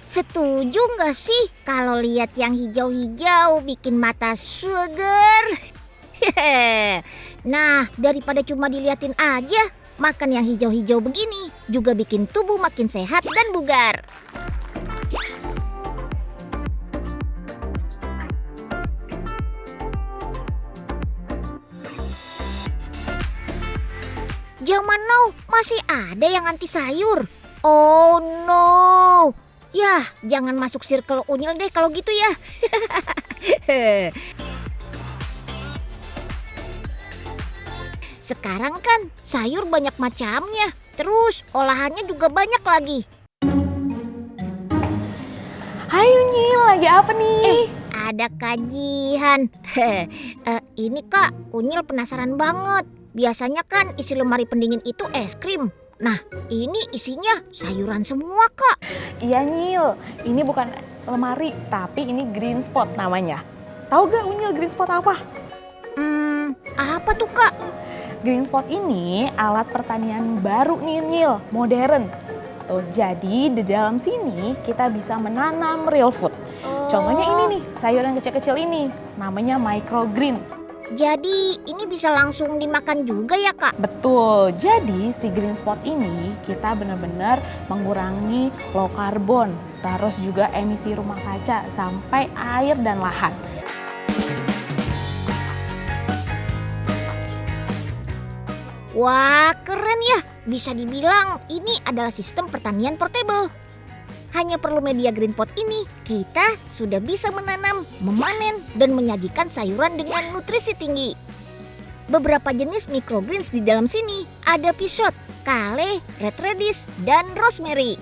Setuju nggak sih kalau lihat yang hijau-hijau bikin mata seger? Nah, daripada cuma diliatin aja, makan yang hijau-hijau begini juga bikin tubuh makin sehat dan bugar. Zaman now masih ada yang anti sayur. Oh no. Yah, jangan masuk circle unyil deh kalau gitu ya. Sekarang kan sayur banyak macamnya. Terus olahannya juga banyak lagi. Hai Unyil, lagi apa nih? Ada kajian. Ini Kak, Unyil penasaran banget. Biasanya kan isi lemari pendingin itu es krim. Nah, ini isinya sayuran semua, Kak. Iya Nyil, ini bukan lemari, tapi ini green spot namanya. Tahu gak Unyil green spot apa? Apa tuh, Kak? Green spot ini alat pertanian baru nih Nyil, modern. Tuh, jadi di dalam sini kita bisa menanam real food. Contohnya ini nih, sayuran kecil-kecil ini, namanya microgreens. Jadi ini bisa langsung dimakan juga ya, Kak? Betul, jadi si green spot ini kita benar-benar mengurangi low carbon, terus juga emisi rumah kaca sampai air dan lahan. Wah, keren ya. Bisa dibilang ini adalah sistem pertanian portable. Hanya perlu media green pot ini, kita sudah bisa menanam, memanen, dan menyajikan sayuran dengan nutrisi tinggi. Beberapa jenis microgreens di dalam sini ada pisot, kale, red radish, dan rosemary.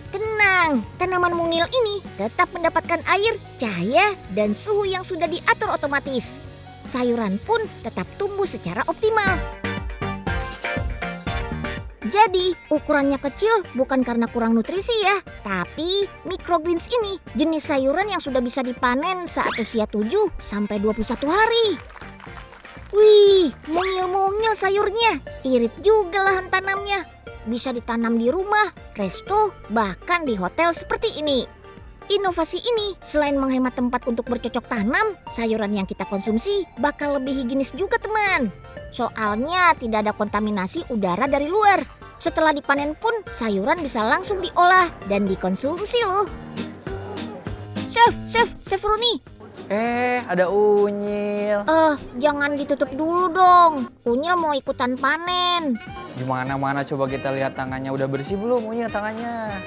Tenang, tanaman mungil ini tetap mendapatkan air, cahaya, dan suhu yang sudah diatur otomatis. Sayuran pun tetap tumbuh secara optimal. Jadi, ukurannya kecil bukan karena kurang nutrisi ya, tapi microgreens ini jenis sayuran yang sudah bisa dipanen saat usia 7 sampai 21 hari. Wih, mungil-mungil sayurnya, irit juga lahan tanamnya. Bisa ditanam di rumah, resto, bahkan di hotel seperti ini. Inovasi ini selain menghemat tempat untuk bercocok tanam, sayuran yang kita konsumsi bakal lebih higienis juga teman. Soalnya tidak ada kontaminasi udara dari luar. Setelah dipanen pun sayuran bisa langsung diolah dan dikonsumsi loh. Chef Runi. Ada Unyil. Jangan ditutup dulu dong. Unyil mau ikutan panen. Gimana coba kita lihat tangannya udah bersih belum Unyil tangannya?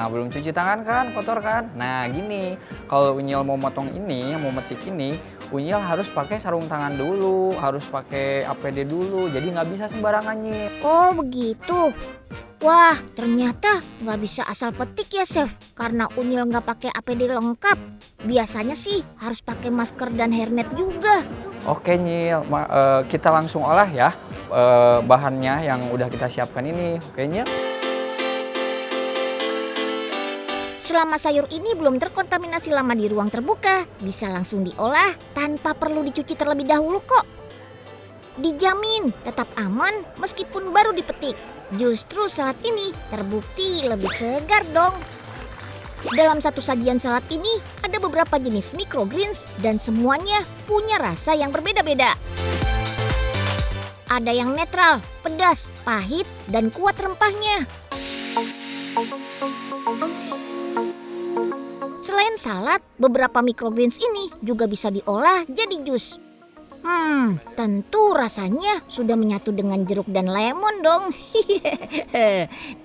Belum cuci tangan kan, kotor kan? Nah gini, kalau Unyil mau motong ini, mau metik ini, Unyil harus pakai sarung tangan dulu, harus pakai APD dulu, jadi nggak bisa sembarangan Nyil. Oh begitu. Wah, ternyata nggak bisa asal petik ya Chef, karena Unyil nggak pakai APD lengkap. Biasanya sih harus pakai masker dan hairnet juga. Oke Nyil, kita langsung olah ya bahannya yang udah kita siapkan ini. Oke Nyil. Selama sayur ini belum terkontaminasi lama di ruang terbuka, bisa langsung diolah tanpa perlu dicuci terlebih dahulu kok. Dijamin tetap aman meskipun baru dipetik. Justru salad ini terbukti lebih segar dong. Dalam satu sajian salad ini ada beberapa jenis microgreens dan semuanya punya rasa yang berbeda-beda. Ada yang netral, pedas, pahit, dan kuat rempahnya. Selain salad, beberapa microgreens ini juga bisa diolah jadi jus. Tentu rasanya sudah menyatu dengan jeruk dan lemon dong.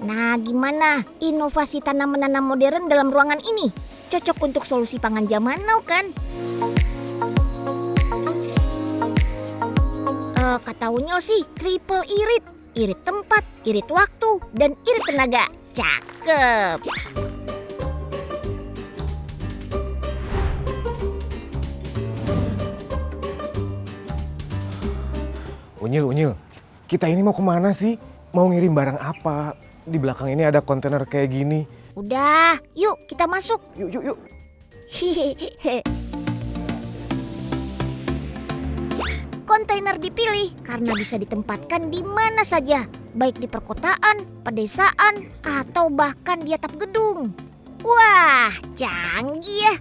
Nah, gimana inovasi tanam-menanam modern dalam ruangan ini? Cocok untuk solusi pangan zaman now kan? Kata Unyil sih triple irit. Irit tempat, irit waktu, dan irit tenaga. Cakep. Unyil, kita ini mau kemana sih? Mau ngirim barang apa? Di belakang ini ada kontainer kayak gini. Udah, yuk kita masuk. Yuk. Kontainer dipilih karena bisa ditempatkan di mana saja, baik di perkotaan, pedesaan, atau bahkan di atap gedung. Wah, canggih ya.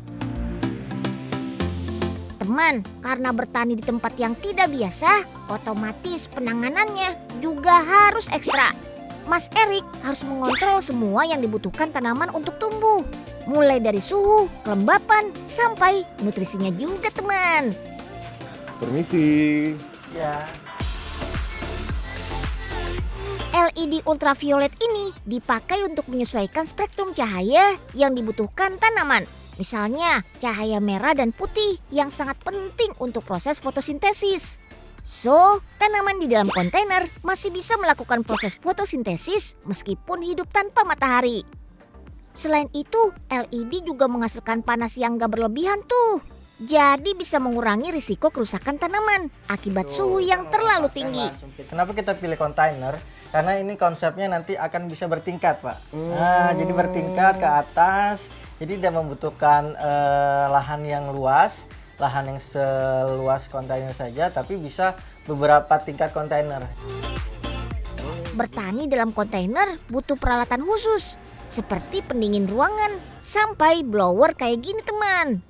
Teman, karena bertani di tempat yang tidak biasa, otomatis penanganannya juga harus ekstra. Mas Erik harus mengontrol semua yang dibutuhkan tanaman untuk tumbuh. Mulai dari suhu, kelembapan, sampai nutrisinya juga, teman. Permisi. Ya. LED ultraviolet ini dipakai untuk menyesuaikan spektrum cahaya yang dibutuhkan tanaman. Misalnya cahaya merah dan putih yang sangat penting untuk proses fotosintesis. So, tanaman di dalam kontainer masih bisa melakukan proses fotosintesis meskipun hidup tanpa matahari. Selain itu, LED juga menghasilkan panas yang gak berlebihan tuh. Jadi bisa mengurangi risiko kerusakan tanaman akibat suhu yang terlalu tinggi. Kenapa kita pilih kontainer? Karena ini konsepnya nanti akan bisa bertingkat, Pak. Nah, jadi bertingkat ke atas. Jadi tidak membutuhkan lahan yang luas, lahan yang seluas kontainer saja, tapi bisa beberapa tingkat kontainer. Bertani dalam kontainer butuh peralatan khusus, seperti pendingin ruangan sampai blower kayak gini, teman.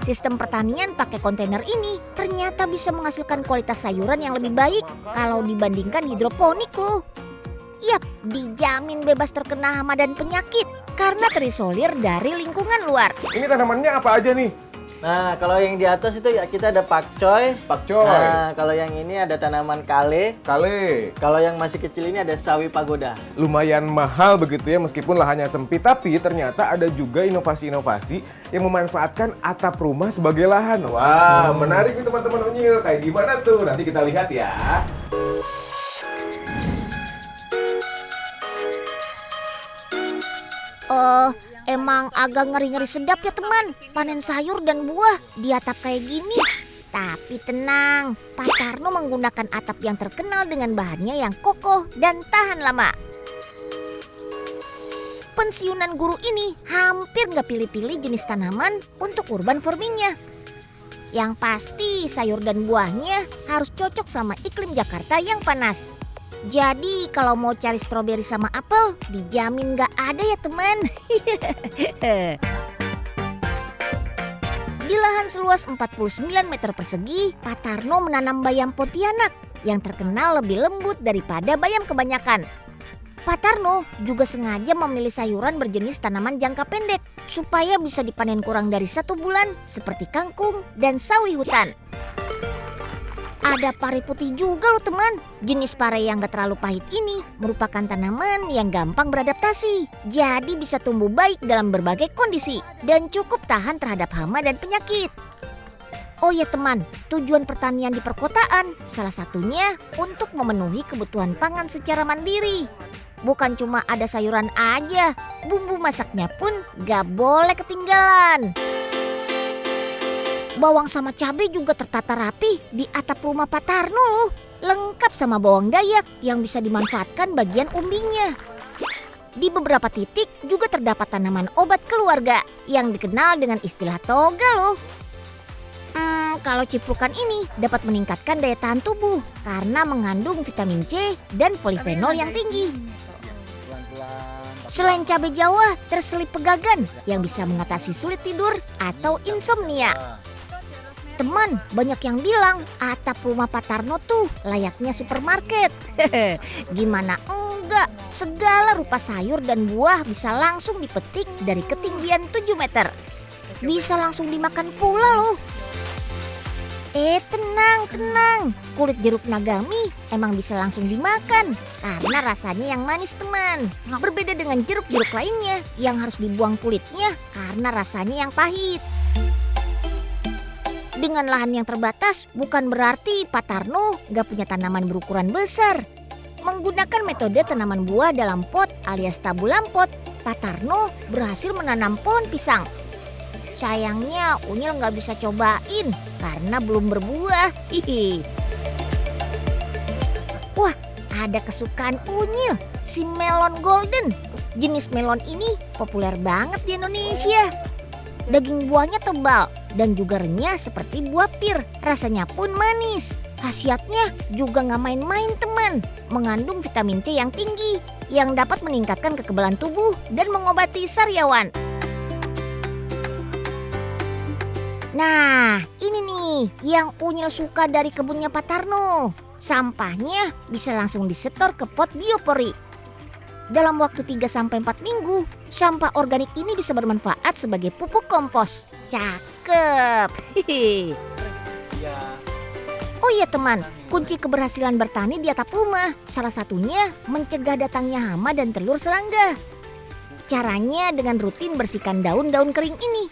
Sistem pertanian pakai kontainer ini ternyata bisa menghasilkan kualitas sayuran yang lebih baik kalau dibandingkan hidroponik loh. Yap, dijamin bebas terkena hama dan penyakit karena terisolir dari lingkungan luar. Ini tanamannya apa aja nih? Nah, kalau yang di atas itu ya kita ada pakcoy. Pakcoy. Nah, kalau yang ini ada tanaman kale. Kale. Kalau yang masih kecil ini ada sawi pagoda. Lumayan mahal begitu ya meskipun lahannya sempit, tapi ternyata ada juga inovasi-inovasi yang memanfaatkan atap rumah sebagai lahan. Wah, menarik nih teman-teman Unyil. Kayak gimana tuh? Nanti kita lihat ya. Emang agak ngeri-ngeri sedap ya teman, panen sayur dan buah di atap kayak gini. Tapi tenang, Pak Tarno menggunakan atap yang terkenal dengan bahannya yang kokoh dan tahan lama. Pensiunan guru ini hampir nggak pilih-pilih jenis tanaman untuk urban farmingnya. Yang pasti sayur dan buahnya harus cocok sama iklim Jakarta yang panas. Jadi kalau mau cari stroberi sama apel, dijamin gak ada ya teman. Di lahan seluas 49 meter persegi, Pak Tarno menanam bayam Pontianak yang terkenal lebih lembut daripada bayam kebanyakan. Pak Tarno juga sengaja memilih sayuran berjenis tanaman jangka pendek supaya bisa dipanen kurang dari 1 bulan seperti kangkung dan sawi hutan. Ada pare putih juga loh teman. Jenis pare yang gak terlalu pahit ini merupakan tanaman yang gampang beradaptasi. Jadi bisa tumbuh baik dalam berbagai kondisi dan cukup tahan terhadap hama dan penyakit. Oh ya teman, tujuan pertanian di perkotaan salah satunya untuk memenuhi kebutuhan pangan secara mandiri. Bukan cuma ada sayuran aja, bumbu masaknya pun gak boleh ketinggalan. Bawang sama cabai juga tertata rapi di atap rumah Pak Tarno loh. Lengkap sama bawang dayak yang bisa dimanfaatkan bagian umbinya. Di beberapa titik juga terdapat tanaman obat keluarga yang dikenal dengan istilah toga loh. Kalau ciplukan ini dapat meningkatkan daya tahan tubuh karena mengandung vitamin C dan polifenol yang tinggi. Selain cabai Jawa, terselip pegagan yang bisa mengatasi sulit tidur atau insomnia. Teman, banyak yang bilang atap rumah Pak Tarno tuh layaknya supermarket. Gimana enggak, segala rupa sayur dan buah bisa langsung dipetik dari ketinggian 7 meter. Bisa langsung dimakan pula loh. Tenang, kulit jeruk nagami emang bisa langsung dimakan karena rasanya yang manis teman. Berbeda dengan jeruk-jeruk lainnya yang harus dibuang kulitnya karena rasanya yang pahit. Dengan lahan yang terbatas bukan berarti Pak Tarno gak punya tanaman berukuran besar. Menggunakan metode tanaman buah dalam pot alias tabulam pot, Pak Tarno berhasil menanam pohon pisang. Sayangnya Unyil gak bisa cobain karena belum berbuah. Wah, ada kesukaan Unyil, si melon golden. Jenis melon ini populer banget di Indonesia. Daging buahnya tebal dan juga renyah seperti buah pir. Rasanya pun manis. Khasiatnya juga nggak main-main teman. Mengandung vitamin C yang tinggi yang dapat meningkatkan kekebalan tubuh dan mengobati sariawan. Nah, ini nih yang Unyil suka dari kebunnya Pak Tarno. Sampahnya bisa langsung disetor ke pot biopori. Dalam waktu 3-4 minggu, sampah organik ini bisa bermanfaat sebagai pupuk kompos. Cakep. Oh iya teman, kunci keberhasilan bertani di atap rumah. Salah satunya mencegah datangnya hama dan telur serangga. Caranya dengan rutin bersihkan daun-daun kering ini.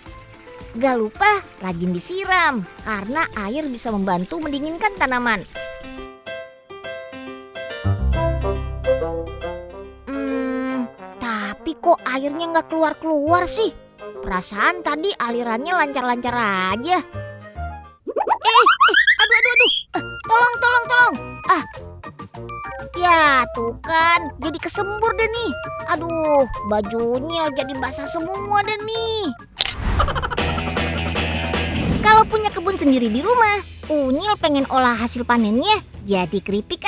Gak lupa rajin disiram karena air bisa membantu mendinginkan tanaman. Tapi kok airnya gak keluar-keluar sih? Perasaan tadi alirannya lancar-lancar aja. Aduh. Tolong. Ya tuh kan, jadi kesembur deh nih. Aduh, bajunya jadi basah semua deh nih. Kalau punya kebun sendiri di rumah, Unyil pengen olah hasil panennya jadi keripik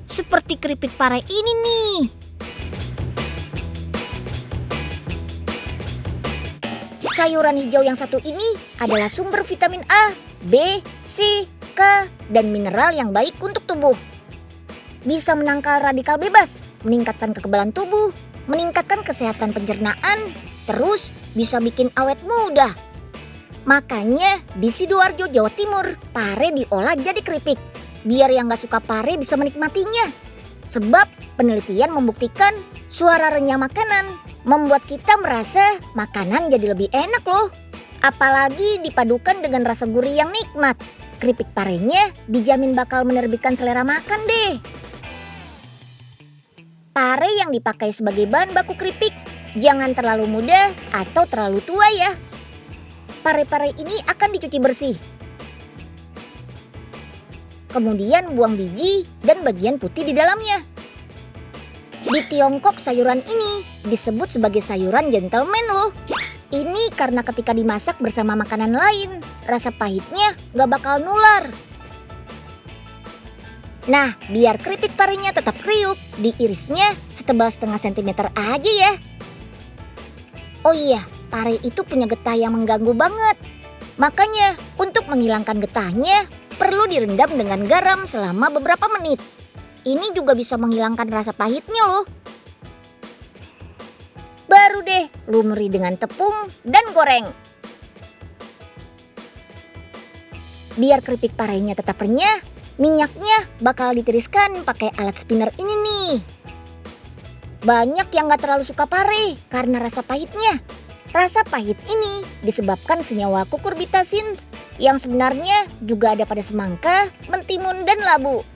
seperti keripik pare ini nih. Sayuran hijau yang satu ini adalah sumber vitamin A, B, C, K, dan mineral yang baik untuk tubuh. Bisa menangkal radikal bebas, meningkatkan kekebalan tubuh, meningkatkan kesehatan pencernaan, terus bisa bikin awet muda. Makanya di Sidoarjo, Jawa Timur, pare diolah jadi keripik. Biar yang gak suka pare bisa menikmatinya. Sebab penelitian membuktikan suara renyah makanan membuat kita merasa makanan jadi lebih enak loh. Apalagi dipadukan dengan rasa gurih yang nikmat. Keripik parenya dijamin bakal menerbitkan selera makan deh. Pare yang dipakai sebagai bahan baku keripik jangan terlalu muda atau terlalu tua ya. Pare-pare ini akan dicuci bersih. Kemudian buang biji dan bagian putih di dalamnya. Di Tiongkok sayuran ini disebut sebagai sayuran gentleman loh. Ini karena ketika dimasak bersama makanan lain, rasa pahitnya gak bakal nular. Nah, biar keripik parenya tetap kriuk, diirisnya setebal setengah sentimeter aja ya. Oh iya, pare itu punya getah yang mengganggu banget. Makanya untuk menghilangkan getahnya perlu direndam dengan garam selama beberapa menit. Ini juga bisa menghilangkan rasa pahitnya loh. Baru deh lumuri dengan tepung dan goreng. Biar keripik parenya tetap renyah, minyaknya bakal ditiriskan pakai alat spinner ini nih. Banyak yang gak terlalu suka pare karena rasa pahitnya. Rasa pahit ini disebabkan senyawa kukurbitasin yang sebenarnya juga ada pada semangka, mentimun, dan labu.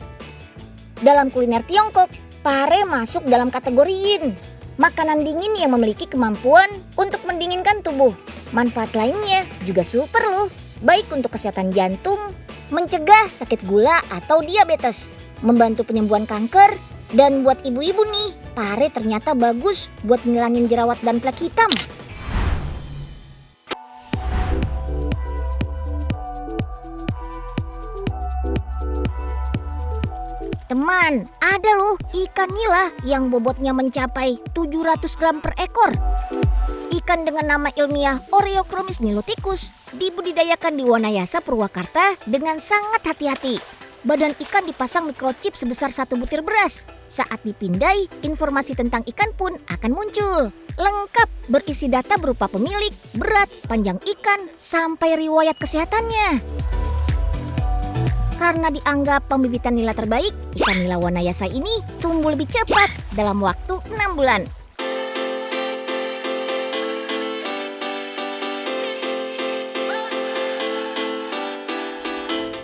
Dalam kuliner Tiongkok, pare masuk dalam kategori yin, makanan dingin yang memiliki kemampuan untuk mendinginkan tubuh. Manfaat lainnya juga super loh, baik untuk kesehatan jantung, mencegah sakit gula atau diabetes, membantu penyembuhan kanker, dan buat ibu-ibu nih, pare ternyata bagus buat ngilangin jerawat dan flek hitam. Teman, ada loh ikan nila yang bobotnya mencapai 700 gram per ekor. Ikan dengan nama ilmiah Oreochromis niloticus dibudidayakan di Wanayasa, Purwakarta dengan sangat hati-hati. Badan ikan dipasang microchip sebesar 1 butir beras. Saat dipindai, informasi tentang ikan pun akan muncul. Lengkap berisi data berupa pemilik, berat, panjang ikan, sampai riwayat kesehatannya. Karena dianggap pembibitan nila terbaik, ikan nila Wanayasa ini tumbuh lebih cepat dalam waktu 6 bulan.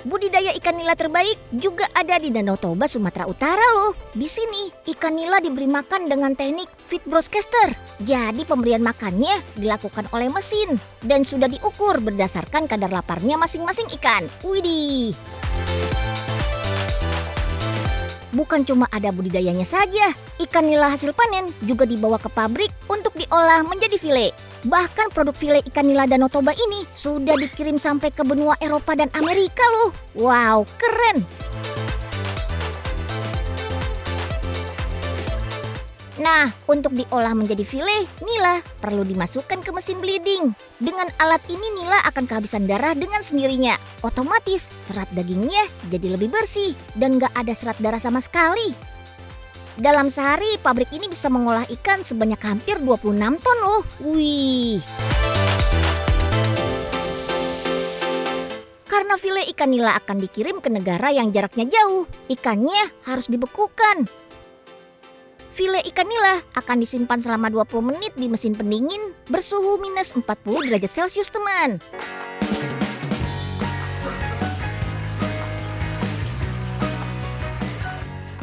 Budidaya ikan nila terbaik juga ada di Danau Toba, Sumatera Utara loh. Di sini ikan nila diberi makan dengan teknik feed broadcaster. Jadi pemberian makannya dilakukan oleh mesin dan sudah diukur berdasarkan kadar laparnya masing-masing ikan. Widih. bukan cuma ada budidayanya saja. Ikan nila hasil panen juga dibawa ke pabrik untuk diolah menjadi file. Bahkan produk file ikan nila Danau Toba ini sudah dikirim sampai ke benua Eropa dan Amerika loh. Wow, keren! Nah, untuk diolah menjadi file, nila perlu dimasukkan ke mesin bleeding. Dengan alat ini nila akan kehabisan darah dengan sendirinya. Otomatis serat dagingnya jadi lebih bersih dan gak ada serat darah sama sekali. Dalam sehari, pabrik ini bisa mengolah ikan sebanyak hampir 26 ton loh. Wih! Karena file ikan nila akan dikirim ke negara yang jaraknya jauh, ikannya harus dibekukan. File ikan nila akan disimpan selama 20 menit di mesin pendingin bersuhu minus 40 derajat Celcius, teman.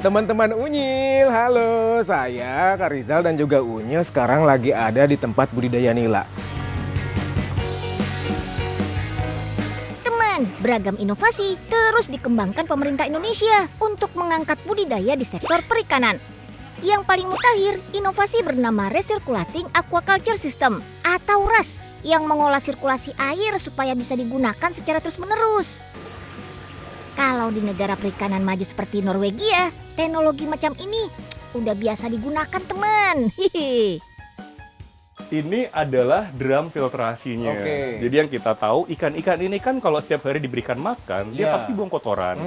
Teman-teman Unyil, halo. Saya Kak Rizal dan juga Unyil sekarang lagi ada di tempat budidaya nila. Teman, beragam inovasi terus dikembangkan pemerintah Indonesia untuk mengangkat budidaya di sektor perikanan. Yang paling mutakhir, inovasi bernama Recirculating Aquaculture System atau RAS yang mengolah sirkulasi air supaya bisa digunakan secara terus-menerus. Kalau di negara perikanan maju seperti Norwegia, teknologi macam ini udah biasa digunakan, teman. Hihi. Ini adalah drum filtrasinya. Oke. Jadi yang kita tahu ikan-ikan ini kan kalau setiap hari diberikan makan, dia Iya. pasti buang kotoran.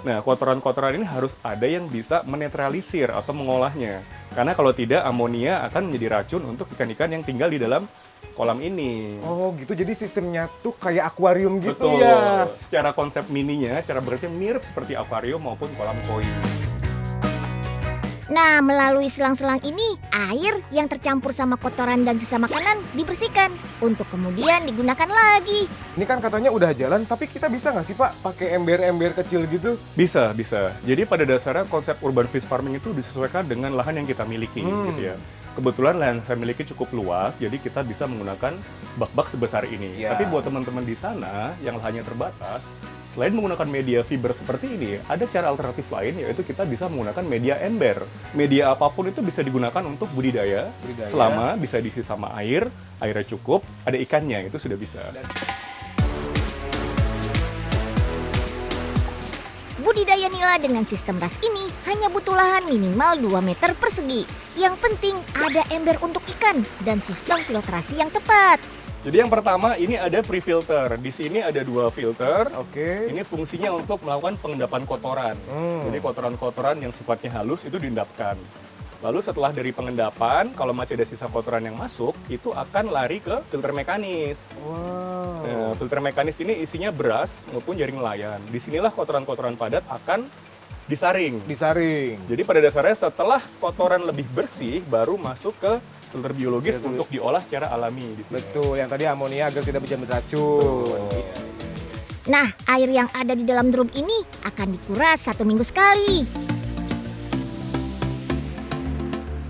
Nah, kotoran-kotoran ini harus ada yang bisa menetralisir atau mengolahnya. Karena kalau tidak, amonia akan menjadi racun untuk ikan-ikan yang tinggal di dalam kolam ini. Oh gitu, jadi sistemnya tuh kayak akuarium gitu Betul. ya. Secara konsep mininya, cara berarti mirip seperti akuarium maupun kolam koi. Nah, melalui selang-selang ini, air yang tercampur sama kotoran dan sisa makanan dibersihkan untuk kemudian digunakan lagi. Ini kan katanya udah jalan, tapi kita bisa nggak sih Pak pakai ember-ember kecil gitu? Bisa, bisa. Jadi pada dasarnya konsep urban fish farming itu disesuaikan dengan lahan yang kita miliki, gitu ya. Kebetulan lahan saya miliki cukup luas, jadi kita bisa menggunakan bak-bak sebesar ini. Ya. Tapi buat teman-teman di sana yang lahannya terbatas, selain menggunakan media fiber seperti ini, ada cara alternatif lain, yaitu kita bisa menggunakan media ember. Media apapun itu bisa digunakan untuk budidaya. Selama bisa diisi sama air, airnya cukup, ada ikannya, itu sudah bisa. Budidaya nila dengan sistem RAS ini hanya butuh lahan minimal 2 meter persegi. Yang penting ada ember untuk ikan dan sistem filtrasi yang tepat. Jadi yang pertama ini ada pre-filter. Di sini ada 2 filter. Oke. Ini fungsinya untuk melakukan pengendapan kotoran. Jadi kotoran-kotoran yang sifatnya halus itu diendapkan. Lalu setelah dari pengendapan, kalau masih ada sisa kotoran yang masuk, itu akan lari ke filter mekanis. Wow. Nah, filter mekanis ini isinya beras maupun jaring nelayan. Disinilah kotoran-kotoran padat akan disaring. Disaring. Jadi pada dasarnya setelah kotoran lebih bersih, baru masuk ke filter biologis untuk diolah secara alami di sini. Betul, yang tadi amonia agar tidak bisa beracun. Nah, air yang ada di dalam drum ini akan dikuras 1 minggu sekali.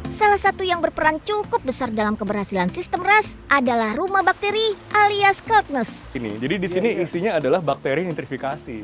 Salah satu yang berperan cukup besar dalam keberhasilan sistem RAS adalah rumah bakteri alias Kaltneus. Ini. Jadi di sini isinya adalah bakteri nitrifikasi.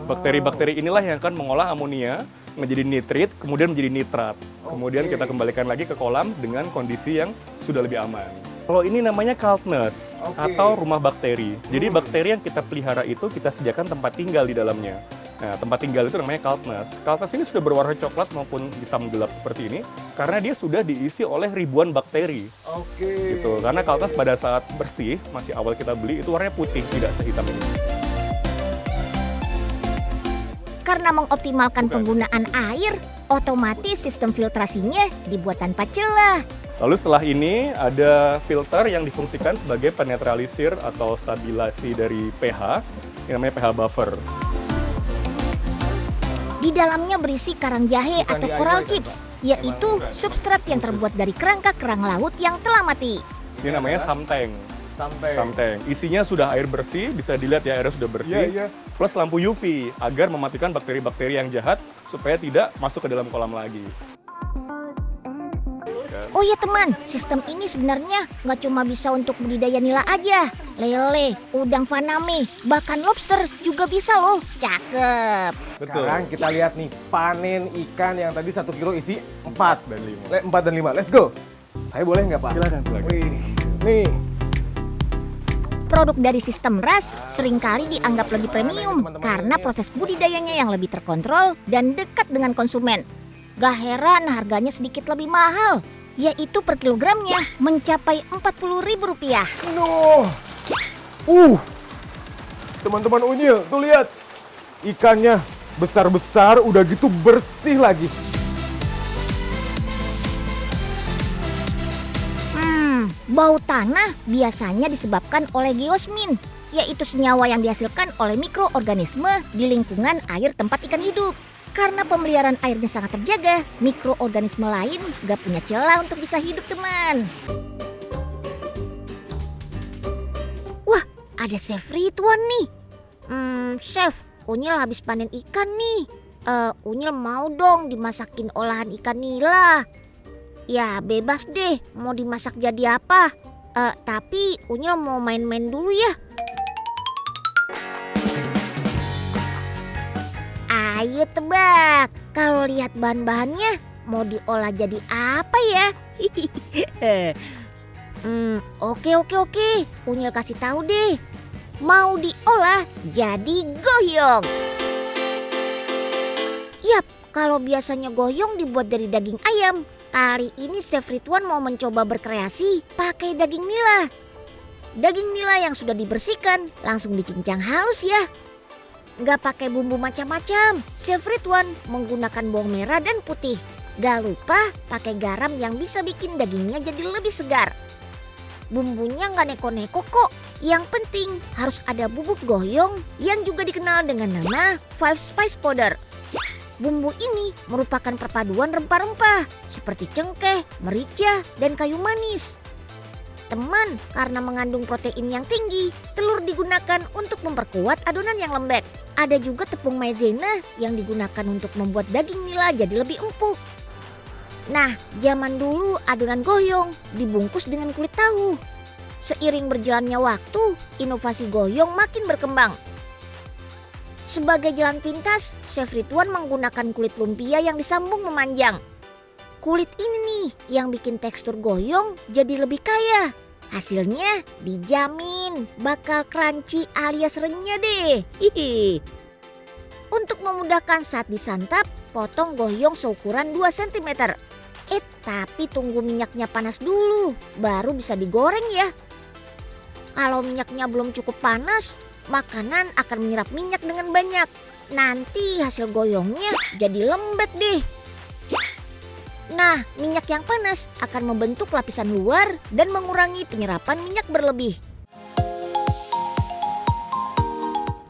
Bakteri-bakteri inilah yang akan mengolah amonia menjadi nitrit, kemudian menjadi nitrat. Kemudian kita kembalikan lagi ke kolam dengan kondisi yang sudah lebih aman. Kalau ini namanya Kaltneus atau rumah bakteri. Jadi bakteri yang kita pelihara itu kita sediakan tempat tinggal di dalamnya. Nah, tempat tinggal itu namanya Kaltneus. Kaltneus ini sudah berwarna coklat maupun hitam gelap seperti ini karena dia sudah diisi oleh ribuan bakteri. Oke. Gitu. Karena Kaltneus pada saat bersih, masih awal kita beli, itu warnanya putih, tidak sehitam ini. Karena mengoptimalkan penggunaan air, otomatis sistem filtrasinya dibuat tanpa celah. Lalu setelah ini ada filter yang difungsikan sebagai penetralisir atau stabilasi dari pH, yang namanya pH buffer. Di dalamnya berisi karang jahe Bukan atau DIY coral kan, chips, Pak? yaitu substrat yang terbuat dari kerangka kerang laut yang telah mati. Ini namanya samteng. Samteng. Isinya sudah air bersih, bisa dilihat ya airnya sudah bersih. Iya, iya. Plus lampu UV agar mematikan bakteri-bakteri yang jahat supaya tidak masuk ke dalam kolam lagi. Oh ya teman, sistem ini sebenarnya nggak cuma bisa untuk budidaya nila aja. Lele, udang faname, bahkan lobster juga bisa loh. Cakep. Sekarang kita lihat nih, panen ikan yang tadi 1 kilo isi 4 dan 5. 4 dan 5. Let's go. Saya boleh nggak Pak? Silakan. Wih, nih. Produk dari sistem RAS seringkali dianggap lebih premium teman-teman karena ini. proses budidayanya yang lebih terkontrol dan dekat dengan konsumen. Gak heran harganya sedikit lebih mahal, yaitu per kilogramnya mencapai Rp40.000. No. Teman-teman Unyil, tuh lihat. Ikannya besar-besar, udah gitu bersih lagi. Bau tanah biasanya disebabkan oleh geosmin, yaitu senyawa yang dihasilkan oleh mikroorganisme di lingkungan air tempat ikan hidup. Karena pemeliharaan airnya sangat terjaga, mikroorganisme lain gak punya celah untuk bisa hidup, teman. Wah, ada Chef Ridwan nih. Chef, Unyil habis panen ikan nih. Unyil mau dong dimasakin olahan ikan nila. Ya bebas deh, mau dimasak jadi apa. Tapi Unyil mau main-main dulu ya. Ayo tebak, kalau lihat bahan-bahannya mau diolah jadi apa ya? Oke. Unyil kasih tahu deh. Mau diolah jadi goyong. Yap, kalau biasanya goyong dibuat dari daging ayam, kali ini Chef Ridwan mau mencoba berkreasi pakai daging nila. Daging nila yang sudah dibersihkan langsung dicincang halus ya. Gak pakai bumbu macam-macam, Chef Ridwan menggunakan bawang merah dan putih. Gak lupa pakai garam yang bisa bikin dagingnya jadi lebih segar. Bumbunya gak neko-neko kok. Yang penting harus ada bubuk goyong yang juga dikenal dengan nama Five Spice Powder. Bumbu ini merupakan perpaduan rempah-rempah seperti cengkeh, merica, dan kayu manis. Teman, karena mengandung protein yang tinggi, telur digunakan untuk memperkuat adonan yang lembek. Ada juga tepung maizena yang digunakan untuk membuat daging nila jadi lebih empuk. Nah, zaman dulu adonan goyong dibungkus dengan kulit tahu. Seiring berjalannya waktu, inovasi goyong makin berkembang. Sebagai jalan pintas, Chef Ridwan menggunakan kulit lumpia yang disambung memanjang. Kulit ini nih yang bikin tekstur goyong jadi lebih kaya. Hasilnya dijamin bakal crunchy alias renyah deh. Hihi. Untuk memudahkan saat disantap, potong goyong seukuran 2 cm. Tapi tunggu minyaknya panas dulu, baru bisa digoreng ya. Kalau minyaknya belum cukup panas, makanan akan menyerap minyak dengan banyak. Nanti hasil goyongnya jadi lembek deh. Nah, minyak yang panas akan membentuk lapisan luar dan mengurangi penyerapan minyak berlebih.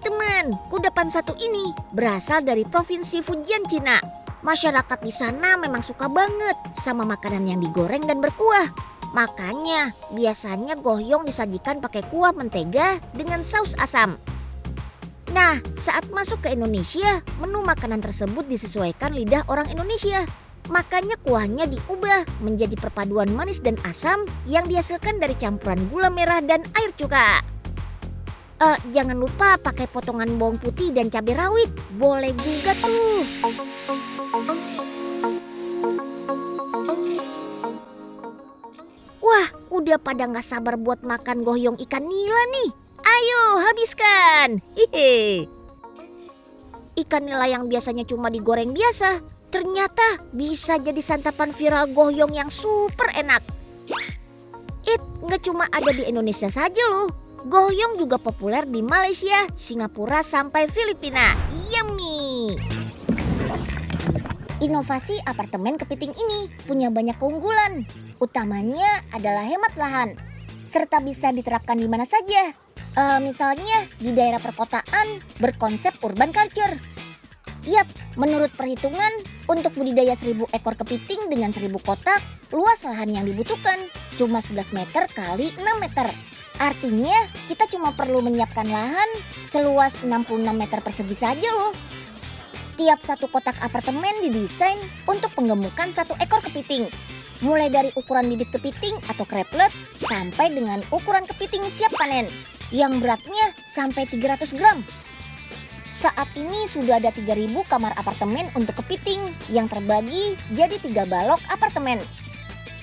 Teman, kudapan satu ini berasal dari provinsi Fujian, Cina. Masyarakat di sana memang suka banget sama makanan yang digoreng dan berkuah. Makanya biasanya goyong disajikan pakai kuah mentega dengan saus asam. Nah, saat masuk ke Indonesia, menu makanan tersebut disesuaikan lidah orang Indonesia. Makanya kuahnya diubah menjadi perpaduan manis dan asam yang dihasilkan dari campuran gula merah dan air cuka. Jangan lupa pakai potongan bawang putih dan cabai rawit. Boleh juga tuh. Wah, udah pada gak sabar buat makan goyong ikan nila nih. Ayo, habiskan. Hehe. Ikan nila yang biasanya cuma digoreng biasa, ternyata bisa jadi santapan viral goyong yang super enak. Gak cuma ada di Indonesia saja loh. Goyong juga populer di Malaysia, Singapura, sampai Filipina. Yummy! Inovasi apartemen kepiting ini punya banyak keunggulan. Utamanya adalah hemat lahan, serta bisa diterapkan di mana saja. Misalnya di daerah perkotaan berkonsep urban culture. Yap, menurut perhitungan, untuk budidaya 1000 ekor kepiting dengan 1000 kotak, luas lahan yang dibutuhkan cuma 11 meter kali 6 meter. Artinya kita cuma perlu menyiapkan lahan seluas 66 meter persegi saja loh. Tiap satu kotak apartemen didesain untuk penggemukan 1 ekor kepiting. mulai dari ukuran bibit kepiting atau kreplet sampai dengan ukuran kepiting siap panen yang beratnya sampai 300 gram. Saat ini sudah ada 3.000 kamar apartemen untuk kepiting yang terbagi jadi 3 balok apartemen.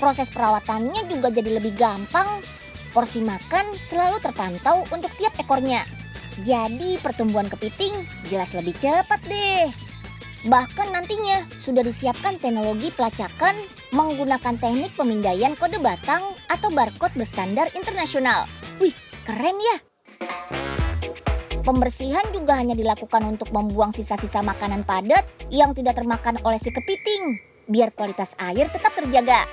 Proses perawatannya juga jadi lebih gampang. Porsi makan selalu terpantau untuk tiap ekornya. Jadi pertumbuhan kepiting jelas lebih cepat deh. Bahkan nantinya sudah disiapkan teknologi pelacakan menggunakan teknik pemindaian kode batang atau barcode berstandar internasional. Wih, keren ya. Pembersihan juga hanya dilakukan untuk membuang sisa-sisa makanan padat yang tidak termakan oleh si kepiting, biar kualitas air tetap terjaga.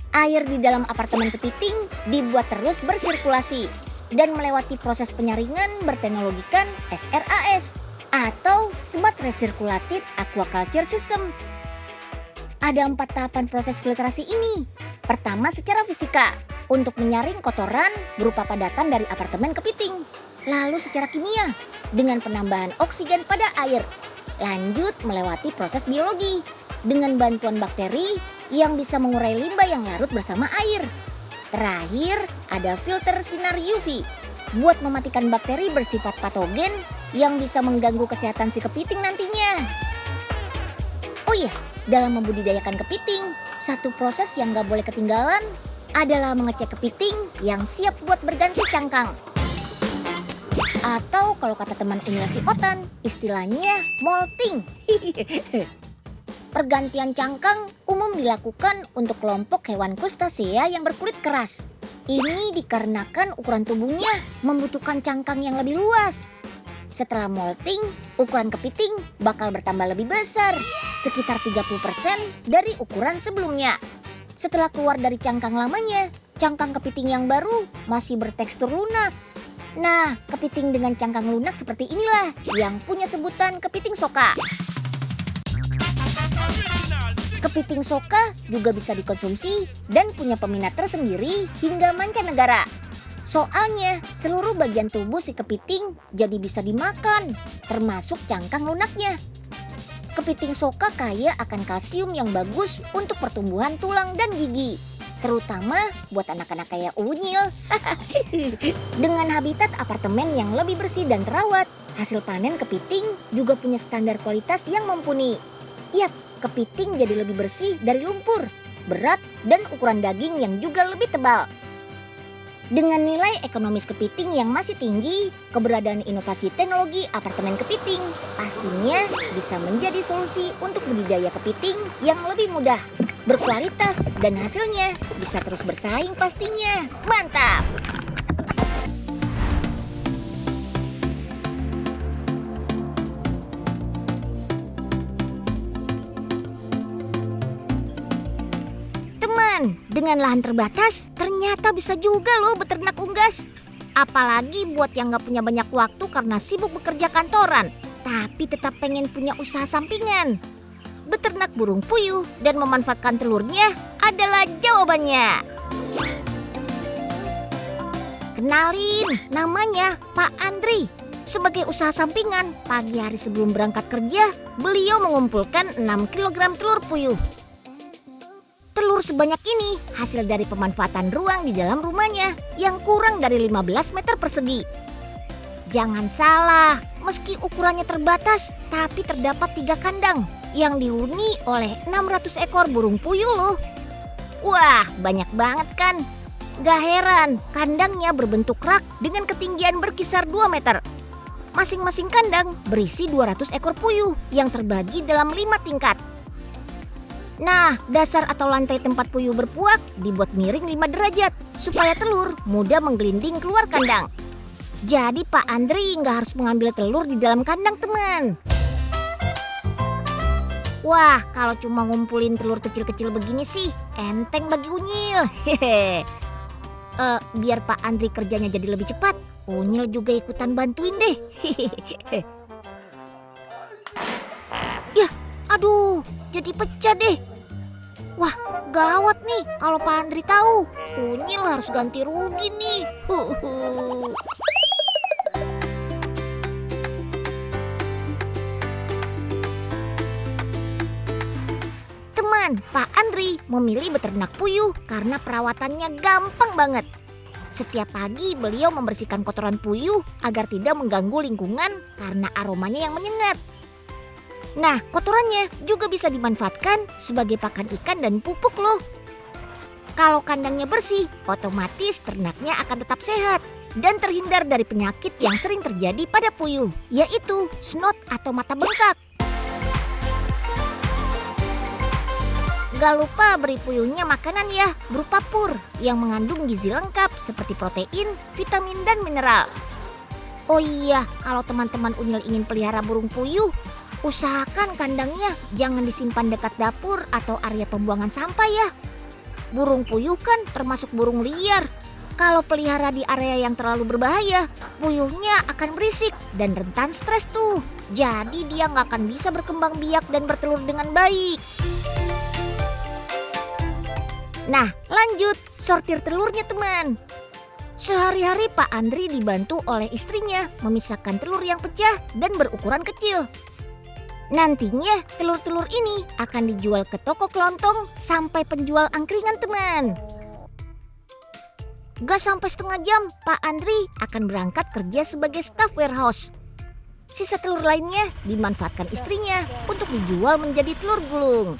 Air di dalam apartemen kepiting dibuat terus bersirkulasi dan melewati proses penyaringan berteknologikan SRAS atau Smart Recirculated Aquaculture System. Ada 4 tahapan proses filtrasi ini. Pertama secara fisika, untuk menyaring kotoran berupa padatan dari apartemen kepiting. Lalu secara kimia, dengan penambahan oksigen pada air. Lanjut melewati proses biologi, dengan bantuan bakteri yang bisa mengurai limbah yang larut bersama air. Terakhir, ada filter sinar UV buat mematikan bakteri bersifat patogen yang bisa mengganggu kesehatan si kepiting nantinya. Oh iya, dalam membudidayakan kepiting, satu proses yang gak boleh ketinggalan adalah mengecek kepiting yang siap buat berganti cangkang. Atau kalau kata teman Unyil si Otan, istilahnya molting. Pergantian cangkang umum dilakukan untuk kelompok hewan krustasea yang berkulit keras. Ini dikarenakan ukuran tubuhnya membutuhkan cangkang yang lebih luas. Setelah molting, ukuran kepiting bakal bertambah lebih besar, sekitar 30% dari ukuran sebelumnya. Setelah keluar dari cangkang lamanya, cangkang kepiting yang baru masih bertekstur lunak. Nah, kepiting dengan cangkang lunak seperti inilah yang punya sebutan kepiting soka. Kepiting soka juga bisa dikonsumsi dan punya peminat tersendiri hingga mancanegara. Soalnya seluruh bagian tubuh si kepiting jadi bisa dimakan, termasuk cangkang lunaknya. Kepiting soka kaya akan kalsium yang bagus untuk pertumbuhan tulang dan gigi, terutama buat anak-anak kayak Unyil. Dengan habitat apartemen yang lebih bersih dan terawat, hasil panen kepiting juga punya standar kualitas yang mumpuni. Yap, kepiting jadi lebih bersih dari lumpur, berat, dan ukuran daging yang juga lebih tebal. Dengan nilai ekonomis kepiting yang masih tinggi, keberadaan inovasi teknologi apartemen kepiting pastinya bisa menjadi solusi untuk budidaya kepiting yang lebih mudah, berkualitas, dan hasilnya bisa terus bersaing pastinya. Mantap! Dengan lahan terbatas, ternyata bisa juga loh beternak unggas. Apalagi buat yang gak punya banyak waktu karena sibuk bekerja kantoran, tapi tetap pengen punya usaha sampingan. Beternak burung puyuh dan memanfaatkan telurnya adalah jawabannya. Kenalin, namanya Pak Andri. Sebagai usaha sampingan, pagi hari sebelum berangkat kerja, beliau mengumpulkan 6 kg telur puyuh. Telur sebanyak ini hasil dari pemanfaatan ruang di dalam rumahnya yang kurang dari 15 meter persegi. Jangan salah, meski ukurannya terbatas, tapi terdapat 3 kandang yang dihuni oleh 600 ekor burung puyuh loh. Wah, banyak banget kan? Gak heran, kandangnya berbentuk rak dengan ketinggian berkisar 2 meter. Masing-masing kandang berisi 200 ekor puyuh yang terbagi dalam 5 tingkat. Nah, dasar atau lantai tempat puyuh berpuak dibuat miring 5 derajat supaya telur mudah menggelinding keluar kandang. Jadi Pak Andri nggak harus mengambil telur di dalam kandang, teman. Wah, kalau cuma ngumpulin telur kecil-kecil begini sih enteng bagi Unyil. Biar Pak Andri kerjanya jadi lebih cepat, Unyil juga ikutan bantuin deh. Ya, aduh, jadi pecah deh. Wah, gawat nih kalau Pak Andri tahu. Unyil harus ganti rugi nih. Teman, teman-teman, Pak Andri memilih beternak puyuh karena perawatannya gampang banget. Setiap pagi beliau membersihkan kotoran puyuh agar tidak mengganggu lingkungan karena aromanya yang menyengat. Nah, kotorannya juga bisa dimanfaatkan sebagai pakan ikan dan pupuk loh. Kalau kandangnya bersih, otomatis ternaknya akan tetap sehat dan terhindar dari penyakit yang sering terjadi pada puyuh, yaitu snot atau mata bengkak. Gak lupa beri puyuhnya makanan ya, berupa pur yang mengandung gizi lengkap seperti protein, vitamin, dan mineral. Oh iya, kalau teman-teman Unyil ingin pelihara burung puyuh, usahakan kandangnya jangan disimpan dekat dapur atau area pembuangan sampah ya. Burung puyuh kan termasuk burung liar. Kalau pelihara di area yang terlalu berbahaya, puyuhnya akan berisik dan rentan stres tuh. Jadi dia nggak akan bisa berkembang biak dan bertelur dengan baik. Nah, lanjut sortir telurnya teman. Sehari-hari Pak Andri dibantu oleh istrinya memisahkan telur yang pecah dan berukuran kecil. Nantinya telur-telur ini akan dijual ke toko kelontong sampai penjual angkringan teman. Gak sampai setengah jam, Pak Andri akan berangkat kerja sebagai staf warehouse. Sisa telur lainnya dimanfaatkan istrinya untuk dijual menjadi telur gulung.